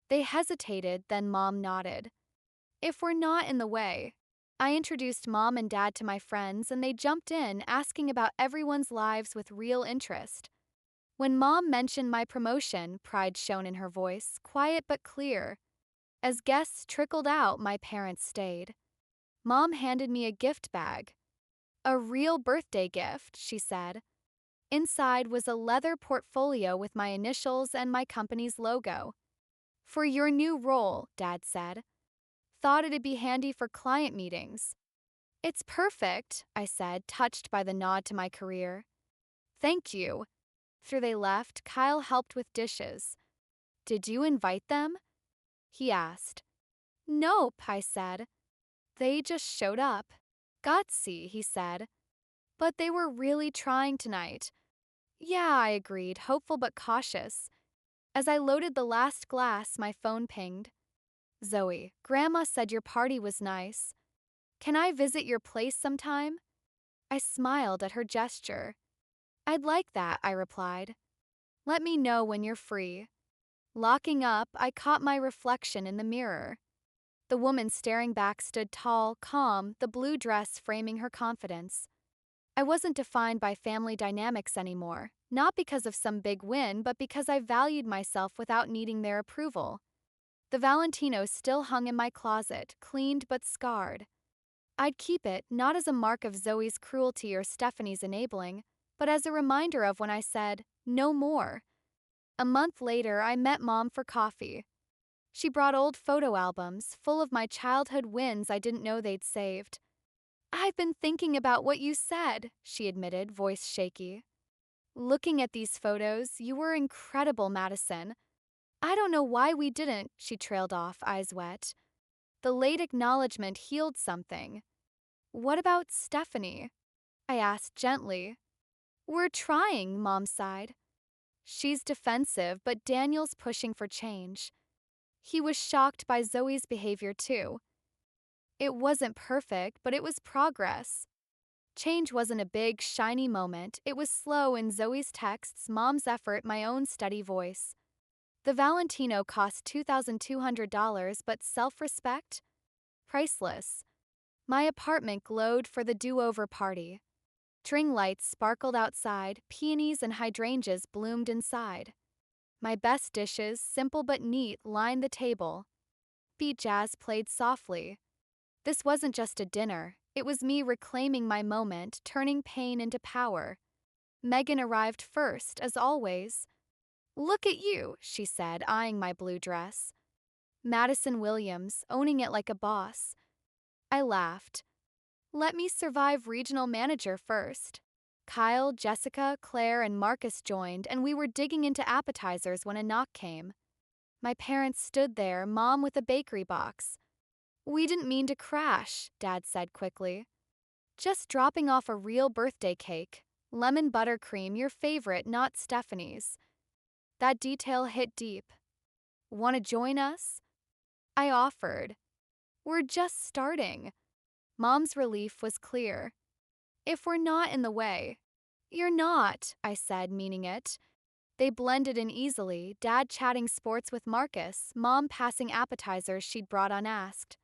They hesitated, then Mom nodded. If we're not in the way. I introduced Mom and Dad to my friends, and they jumped in, asking about everyone's lives with real interest. When Mom mentioned my promotion, pride shone in her voice, quiet but clear. As guests trickled out, my parents stayed. Mom handed me a gift bag. A real birthday gift, she said. Inside was a leather portfolio with my initials and my company's logo. For your new role, Dad said. Thought it'd be handy for client meetings. It's perfect, I said, touched by the nod to my career. Thank you. After they left, Kyle helped with dishes. Did you invite them? He asked. Nope, I said. They just showed up. Gutsy, he said. But they were really trying tonight. Yeah, I agreed, hopeful but cautious. As I loaded the last glass, my phone pinged. Zoe, Grandma said your party was nice. Can I visit your place sometime? I smiled at her gesture. I'd like that, I replied. Let me know when you're free. Locking up, I caught my reflection in the mirror. The woman staring back stood tall, calm, the blue dress framing her confidence. I wasn't defined by family dynamics anymore, not because of some big win, but because I valued myself without needing their approval. The Valentino still hung in my closet, cleaned but scarred. I'd keep it not as a mark of Zoe's cruelty or Stephanie's enabling, but as a reminder of when I said, no more. A month later, I met Mom for coffee. She brought old photo albums full of my childhood wins I didn't know they'd saved. I've been thinking about what you said, she admitted, voice shaky. Looking at these photos, you were incredible, Madison. I don't know why we didn't, she trailed off, eyes wet. The late acknowledgement healed something. What about Stephanie? I asked gently. We're trying, Mom sighed. She's defensive, but Daniel's pushing for change. He was shocked by Zoe's behavior too. It wasn't perfect, but it was progress. Change wasn't a big, shiny moment. It was slow in Zoe's texts, Mom's effort, my own steady voice. The Valentino cost $2,200, but self-respect? Priceless. My apartment glowed for the do-over party. String lights sparkled outside, peonies and hydrangeas bloomed inside. My best dishes, simple but neat, lined the table. Beat jazz played softly. This wasn't just a dinner, it was me reclaiming my moment, turning pain into power. Megan arrived first, as always. Look at you, she said, eyeing my blue dress. Madison Williams, owning it like a boss. I laughed. Let me survive regional manager first. Kyle, Jessica, Claire, and Marcus joined, and we were digging into appetizers when a knock came. My parents stood there, Mom with a bakery box. We didn't mean to crash, Dad said quickly. Just dropping off a real birthday cake. Lemon buttercream, your favorite, not Stephanie's. That detail hit deep. Want to join us? I offered. We're just starting. Mom's relief was clear. If we're not in the way. You're not, I said, meaning it. They blended in easily, Dad chatting sports with Marcus, Mom passing appetizers she'd brought unasked.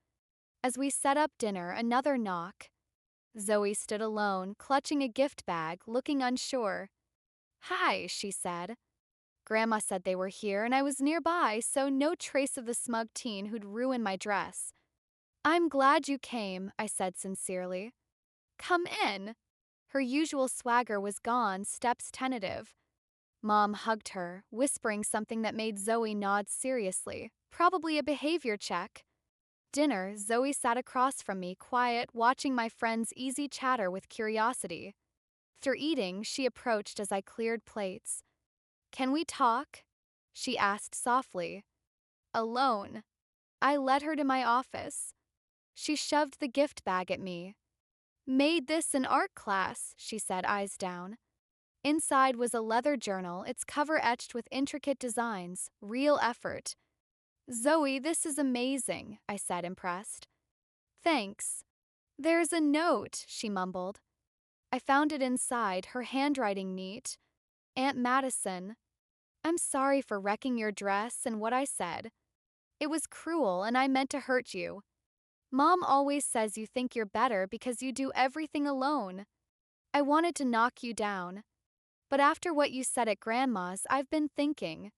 As we set up dinner, another knock. Zoe stood alone, clutching a gift bag, looking unsure. Hi, she said. Grandma said they were here, and I was nearby, so no trace of the smug teen who'd ruined my dress. I'm glad you came, I said sincerely. Come in. Her usual swagger was gone, steps tentative. Mom hugged her, whispering something that made Zoe nod seriously, probably a behavior check. Dinner, Zoe sat across from me, quiet, watching my friends' easy chatter with curiosity. After eating, she approached as I cleared plates. Can we talk? She asked softly. Alone. I led her to my office. She shoved the gift bag at me. Made this an art class, she said, eyes down. Inside was a leather journal, its cover etched with intricate designs, real effort. Zoe, this is amazing, I said, impressed. Thanks. There's a note, she mumbled. I found it inside, her handwriting neat. Aunt Madison. I'm sorry for wrecking your dress and what I said. It was cruel and I meant to hurt you. Mom always says you think you're better because you do everything alone. I wanted to knock you down. But after what you said at Grandma's, I've been thinking.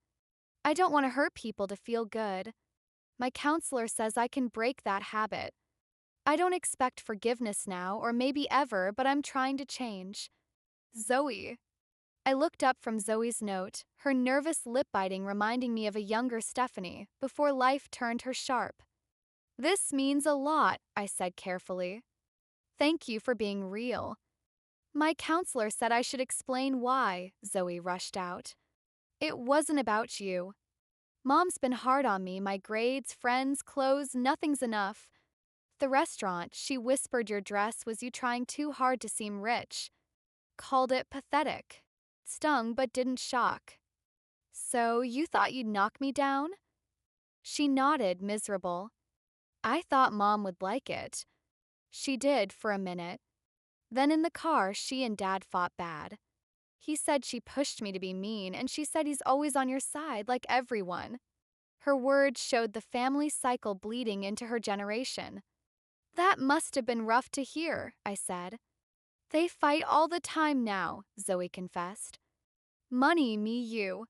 I don't want to hurt people to feel good. My counselor says I can break that habit. I don't expect forgiveness now, or maybe ever, but I'm trying to change. Zoe. I looked up from Zoe's note, her nervous lip biting reminding me of a younger Stephanie, before life turned her sharp. This means a lot, I said carefully. Thank you for being real. My counselor said I should explain why, Zoe rushed out. It wasn't about you. Mom's been hard on me, my grades, friends, clothes, nothing's enough. The restaurant, she whispered your dress was you trying too hard to seem rich. Called it pathetic. Stung but didn't shock. So you thought you'd knock me down? She nodded, miserable. I thought Mom would like it. She did for a minute. Then in the car, she and Dad fought bad. He said she pushed me to be mean, and she said he's always on your side, like everyone. Her words showed the family cycle bleeding into her generation. That must have been rough to hear, I said. They fight all the time now, Zoe confessed. Money, me, you.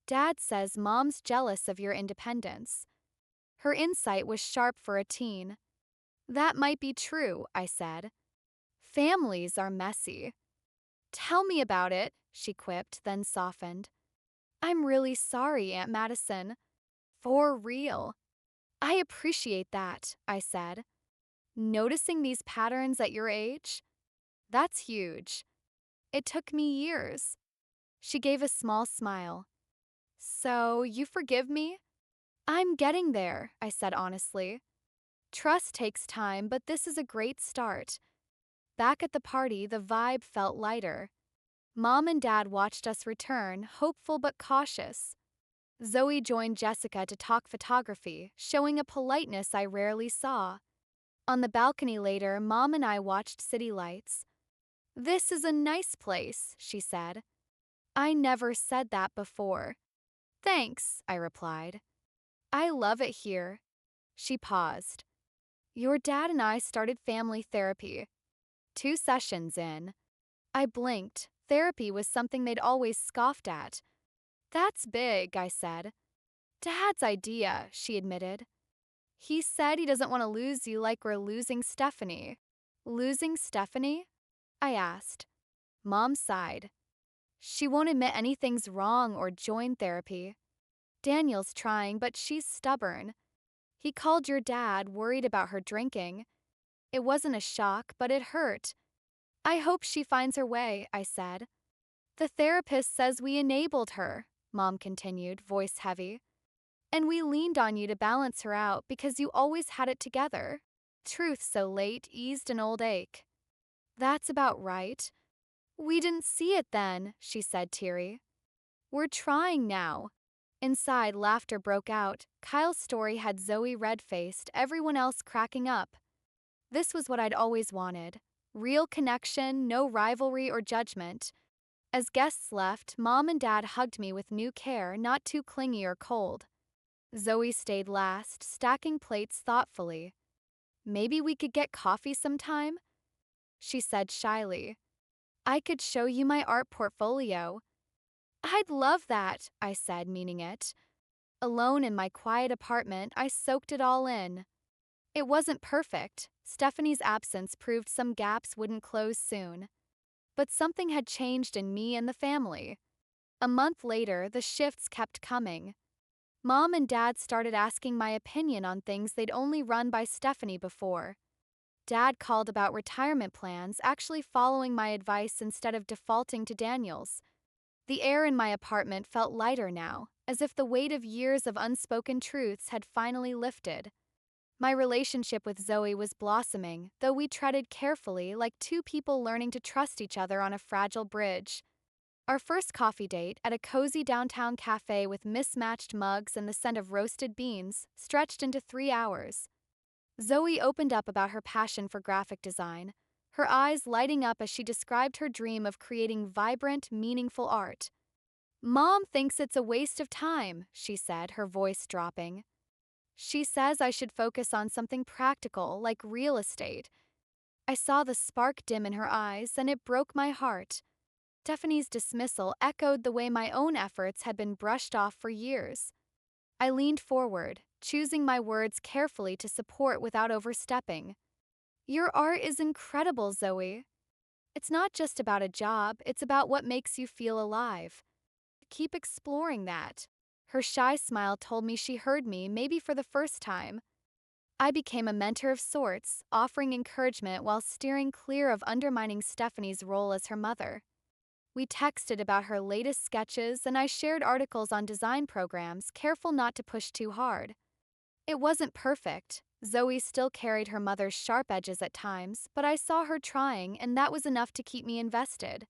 Dad says Mom's jealous of your independence. Her insight was sharp for a teen. That might be true, I said. Families are messy. Tell me about it, she quipped, then softened. I'm really sorry, Aunt Madison. For real. I appreciate that, I said. Noticing these patterns at your age? That's huge. It took me years. She gave a small smile. So, you forgive me? I'm getting there, I said honestly. Trust takes time, but this is a great start. Back at the party, the vibe felt lighter. Mom and Dad watched us return, hopeful but cautious. Zoe joined Jessica to talk photography, showing a politeness I rarely saw. On the balcony later, Mom and I watched city lights. This is a nice place, she said. I never said that before. Thanks, I replied. I love it here. She paused. Your dad and I started family therapy. 2 sessions in. I blinked. Therapy was something they'd always scoffed at. That's big, I said. Dad's idea, she admitted. He said he doesn't want to lose you like we're losing Stephanie. Losing Stephanie? I asked. Mom sighed. She won't admit anything's wrong or join therapy. Daniel's trying, but she's stubborn. He called your dad, worried about her drinking. It wasn't a shock, but it hurt. I hope she finds her way, I said. The therapist says we enabled her, Mom continued, voice heavy. And we leaned on you to balance her out because you always had it together. Truth so late eased an old ache. That's about right. We didn't see it then, she said, teary. We're trying now. Inside, laughter broke out. Kyle's story had Zoe red-faced, everyone else cracking up. This was what I'd always wanted. Real connection, no rivalry or judgment. As guests left, Mom and Dad hugged me with new care, not too clingy or cold. Zoe stayed last, stacking plates thoughtfully. Maybe we could get coffee sometime? She said shyly. I could show you my art portfolio. I'd love that, I said, meaning it. Alone in my quiet apartment, I soaked it all in. It wasn't perfect. Stephanie's absence proved some gaps wouldn't close soon. But something had changed in me and the family. A month later, the shifts kept coming. Mom and Dad started asking my opinion on things they'd only run by Stephanie before. Dad called about retirement plans, actually following my advice instead of defaulting to Daniel's. The air in my apartment felt lighter now, as if the weight of years of unspoken truths had finally lifted. My relationship with Zoe was blossoming, though we treaded carefully like two people learning to trust each other on a fragile bridge. Our first coffee date, at a cozy downtown cafe with mismatched mugs and the scent of roasted beans, stretched into 3 hours. Zoe opened up about her passion for graphic design, her eyes lighting up as she described her dream of creating vibrant, meaningful art. Mom thinks it's a waste of time, she said, her voice dropping. She says I should focus on something practical, like real estate. I saw the spark dim in her eyes, and it broke my heart. Stephanie's dismissal echoed the way my own efforts had been brushed off for years. I leaned forward, choosing my words carefully to support without overstepping. Your art is incredible, Zoe. It's not just about a job, it's about what makes you feel alive. Keep exploring that. Her shy smile told me she heard me, maybe for the first time. I became a mentor of sorts, offering encouragement while steering clear of undermining Stephanie's role as her mother. We texted about her latest sketches, and I shared articles on design programs, careful not to push too hard. It wasn't perfect. Zoe still carried her mother's sharp edges at times, but I saw her trying, and that was enough to keep me invested.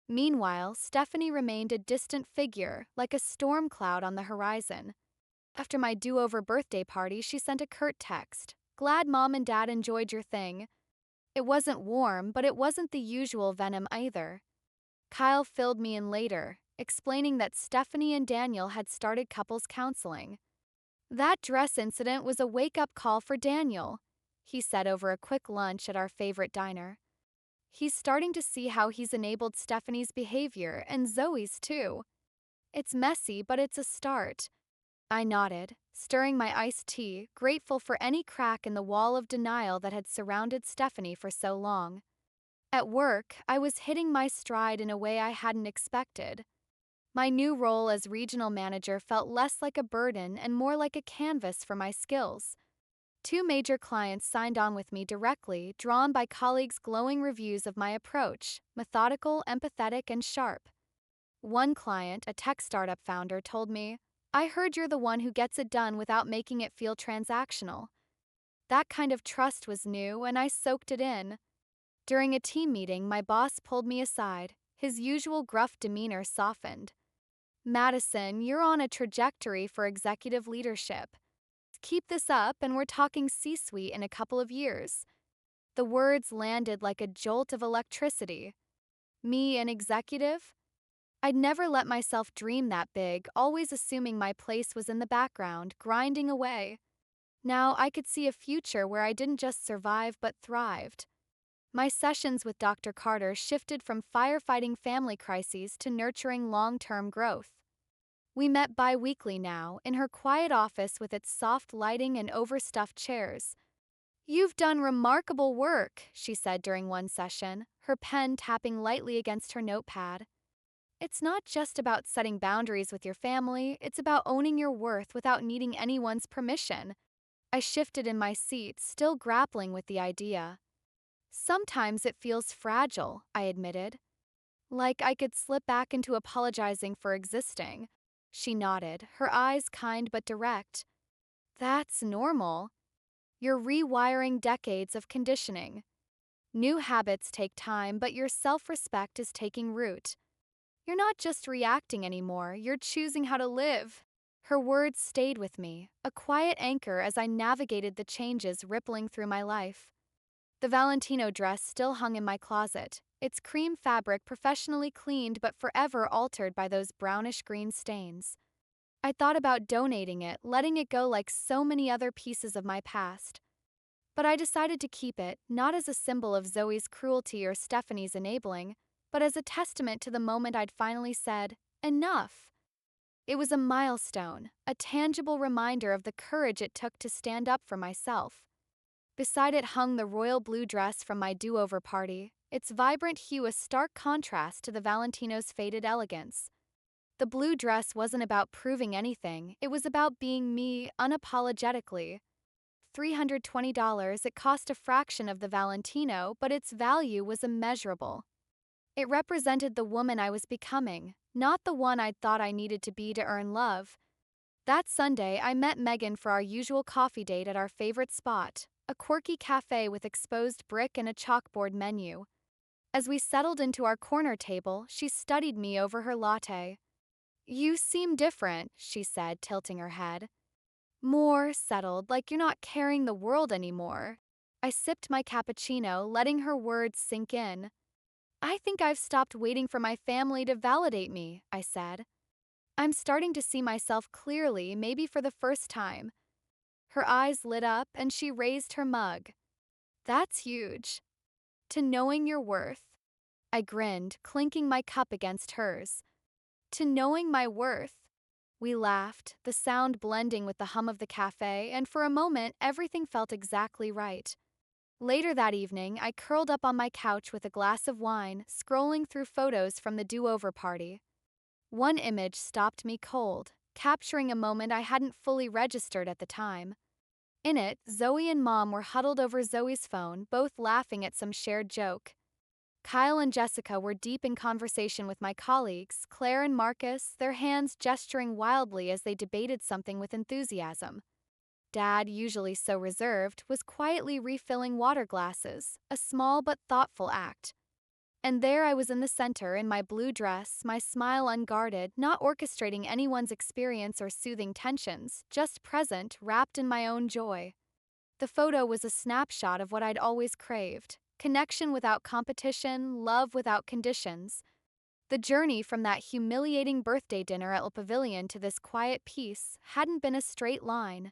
Meanwhile, Stephanie remained a distant figure, like a storm cloud on the horizon. After my do-over birthday party, she sent a curt text. "Glad Mom and Dad enjoyed your thing." It wasn't warm, but it wasn't the usual venom either. Kyle filled me in later, explaining that Stephanie and Daniel had started couples counseling. "That dress incident was a wake-up call for Daniel," he said over a quick lunch at our favorite diner. "He's starting to see how he's enabled Stephanie's behavior, and Zoe's too. It's messy, but it's a start." I nodded, stirring my iced tea, grateful for any crack in the wall of denial that had surrounded Stephanie for so long. At work, I was hitting my stride in a way I hadn't expected. My new role as regional manager felt less like a burden and more like a canvas for my skills. Two major clients signed on with me directly, drawn by colleagues' glowing reviews of my approach: methodical, empathetic, and sharp. One client, a tech startup founder, told me, "I heard you're the one who gets it done without making it feel transactional." That kind of trust was new, and I soaked it in. During a team meeting, my boss pulled me aside. His usual gruff demeanor softened. "Madison, you're on a trajectory for executive leadership. Keep this up, and we're talking C-suite in a couple of years." The words landed like a jolt of electricity. Me, an executive? I'd never let myself dream that big, always assuming my place was in the background, grinding away. Now I could see a future where I didn't just survive but thrived. My sessions with Dr. Carter shifted from firefighting family crises to nurturing long-term growth. We met bi-weekly now, in her quiet office with its soft lighting and overstuffed chairs. "You've done remarkable work," she said during one session, her pen tapping lightly against her notepad. "It's not just about setting boundaries with your family, it's about owning your worth without needing anyone's permission." I shifted in my seat, still grappling with the idea. "Sometimes it feels fragile," I admitted. "Like I could slip back into apologizing for existing." She nodded, her eyes kind but direct. "That's normal. You're rewiring decades of conditioning. New habits take time, but your self-respect is taking root. You're not just reacting anymore, you're choosing how to live." Her words stayed with me, a quiet anchor as I navigated the changes rippling through my life. The Valentino dress still hung in my closet, its cream fabric professionally cleaned but forever altered by those brownish-green stains. I thought about donating it, letting it go like so many other pieces of my past. But I decided to keep it, not as a symbol of Zoe's cruelty or Stephanie's enabling, but as a testament to the moment I'd finally said, "Enough." It was a milestone, a tangible reminder of the courage it took to stand up for myself. Beside it hung the royal blue dress from my do-over party, its vibrant hue a stark contrast to the Valentino's faded elegance. The blue dress wasn't about proving anything, it was about being me unapologetically. $320, it cost a fraction of the Valentino, but its value was immeasurable. It represented the woman I was becoming, not the one I'd thought I needed to be to earn love. That Sunday, I met Megan for our usual coffee date at our favorite spot, a quirky cafe with exposed brick and a chalkboard menu. As we settled into our corner table, she studied me over her latte. "You seem different," she said, tilting her head. "More settled, like you're not carrying the world anymore." I sipped my cappuccino, letting her words sink in. "I think I've stopped waiting for my family to validate me," I said. "I'm starting to see myself clearly, maybe for the first time." Her eyes lit up and she raised her mug. "That's huge. To knowing your worth." I grinned, clinking my cup against hers. "To knowing my worth." We laughed, the sound blending with the hum of the cafe, and for a moment everything felt exactly right. Later that evening, I curled up on my couch with a glass of wine, scrolling through photos from the do-over party. One image stopped me cold, capturing a moment I hadn't fully registered at the time. In it, Zoe and Mom were huddled over Zoe's phone, both laughing at some shared joke. Kyle and Jessica were deep in conversation with my colleagues, Claire and Marcus, their hands gesturing wildly as they debated something with enthusiasm. Dad, usually so reserved, was quietly refilling water glasses, a small but thoughtful act. And there I was in the center in my blue dress, my smile unguarded, not orchestrating anyone's experience or soothing tensions, just present, wrapped in my own joy. The photo was a snapshot of what I'd always craved: connection without competition, love without conditions. The journey from that humiliating birthday dinner at Le Pavilion to this quiet peace hadn't been a straight line.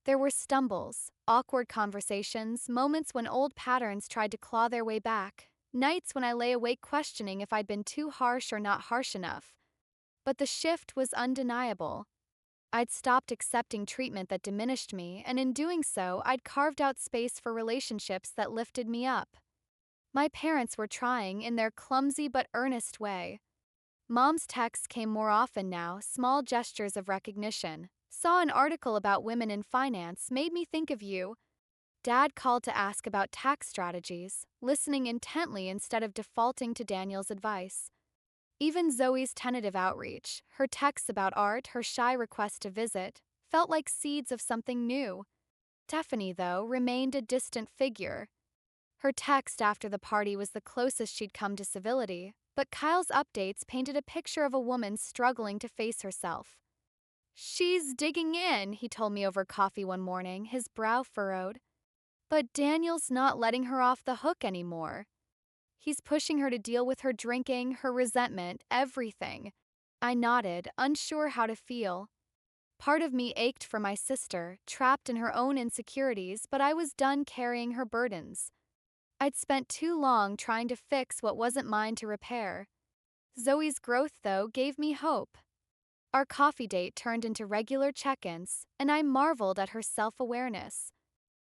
There were stumbles, awkward conversations, moments when old patterns tried to claw their way back, nights when I lay awake questioning if I'd been too harsh or not harsh enough. But the shift was undeniable. I'd stopped accepting treatment that diminished me, and in doing so, I'd carved out space for relationships that lifted me up. My parents were trying in their clumsy but earnest way. Mom's texts came more often now, small gestures of recognition. Saw an article about women in finance, made me think of you. Dad called to ask about tax strategies, listening intently instead of defaulting to Daniel's advice. Even Zoe's tentative outreach, her texts about art, her shy request to visit, felt like seeds of something new. Stephanie, though, remained a distant figure. Her text after the party was the closest she'd come to civility, but Kyle's updates painted a picture of a woman struggling to face herself. "She's digging in," he told me over coffee one morning, his brow furrowed. "But Daniel's not letting her off the hook anymore. He's pushing her to deal with her drinking, her resentment, everything." I nodded, unsure how to feel. Part of me ached for my sister, trapped in her own insecurities, but I was done carrying her burdens. I'd spent too long trying to fix what wasn't mine to repair. Zoe's growth, though, gave me hope. Our coffee date turned into regular check-ins, and I marveled at her self-awareness.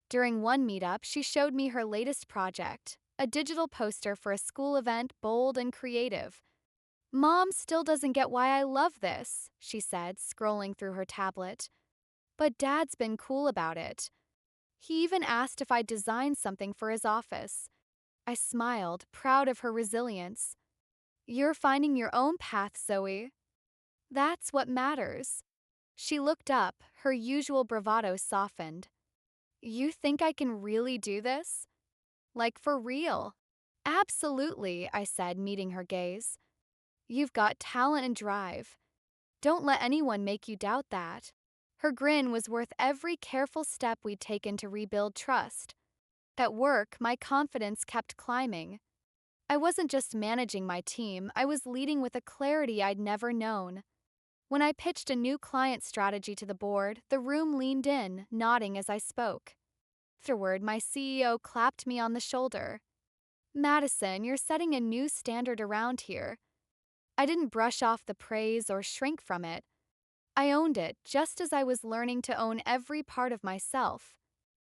During one meetup, she showed me her latest project, a digital poster for a school event, bold and creative. "Mom still doesn't get why I love this," she said, scrolling through her tablet. "But Dad's been cool about it. He even asked if I'd design something for his office." I smiled, proud of her resilience. "You're finding your own path, Zoe. That's what matters." She looked up, her usual bravado softened. "You think I can really do this? Like for real?" "Absolutely," I said, meeting her gaze. "You've got talent and drive. Don't let anyone make you doubt that." Her grin was worth every careful step we'd taken to rebuild trust. At work, my confidence kept climbing. I wasn't just managing my team, I was leading with a clarity I'd never known. When I pitched a new client strategy to the board, the room leaned in, nodding as I spoke. Afterward, my CEO clapped me on the shoulder. "Madison, you're setting a new standard around here." I didn't brush off the praise or shrink from it. I owned it just as I was learning to own every part of myself.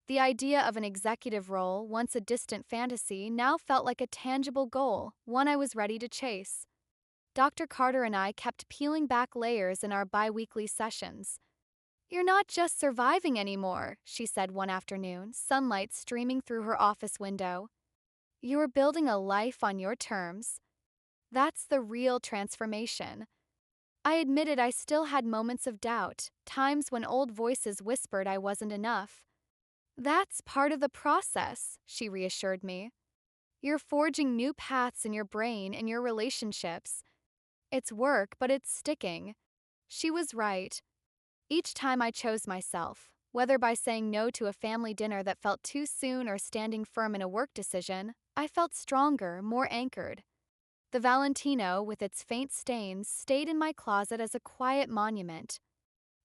The idea of an executive role, once a distant fantasy, now felt like a tangible goal, one I was ready to chase. Dr. Carter and I kept peeling back layers in our bi-weekly sessions. "You're not just surviving anymore," she said one afternoon, sunlight streaming through her office window. "You're building a life on your terms. That's the real transformation." I admitted I still had moments of doubt, times when old voices whispered I wasn't enough. "That's part of the process," she reassured me. "You're forging new paths in your brain and your relationships. It's work, but it's sticking." She was right. Each time I chose myself, whether by saying no to a family dinner that felt too soon or standing firm in a work decision, I felt stronger, more anchored. The Valentino, with its faint stains, stayed in my closet as a quiet monument.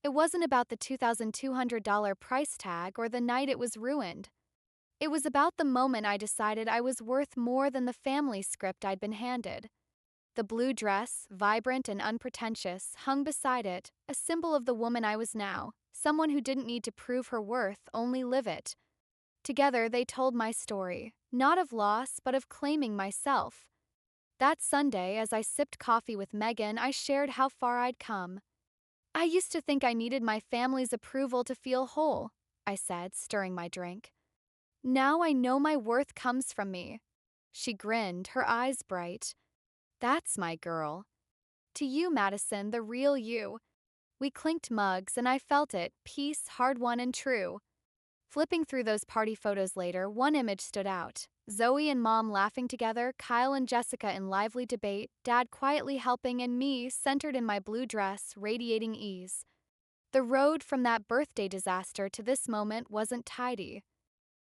It wasn't about the $2,200 price tag or the night it was ruined. It was about the moment I decided I was worth more than the family script I'd been handed. The blue dress, vibrant and unpretentious, hung beside it, a symbol of the woman I was now, someone who didn't need to prove her worth, only live it. Together, they told my story, not of loss, but of claiming myself. That Sunday, as I sipped coffee with Megan, I shared how far I'd come. I used to think I needed my family's approval to feel whole, I said, stirring my drink. Now I know my worth comes from me. She grinned, her eyes bright. That's my girl. To you, Madison, the real you. We clinked mugs, and I felt it, peace, hard won and true. Flipping through those party photos later, one image stood out. Zoe and Mom laughing together, Kyle and Jessica in lively debate, Dad quietly helping, and me, centered in my blue dress, radiating ease. The road from that birthday disaster to this moment wasn't tidy.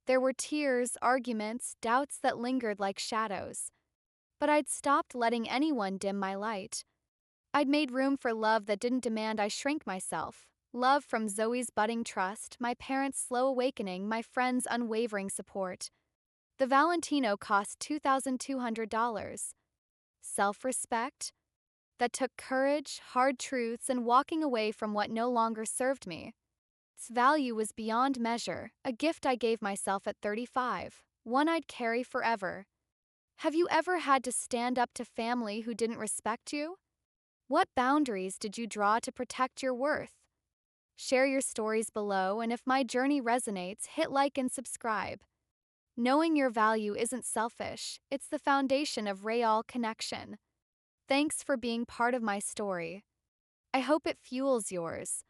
There were tears, arguments, doubts that lingered like shadows. But I'd stopped letting anyone dim my light. I'd made room for love that didn't demand I shrink myself. Love from Zoe's budding trust, my parents' slow awakening, my friends' unwavering support. The Valentino cost $2,200. Self-respect? That took courage, hard truths, and walking away from what no longer served me. Its value was beyond measure, a gift I gave myself at 35, one I'd carry forever. Have you ever had to stand up to family who didn't respect you? What boundaries did you draw to protect your worth? Share your stories below, and if my journey resonates, hit like and subscribe. Knowing your value isn't selfish, it's the foundation of real connection. Thanks for being part of my story. I hope it fuels yours.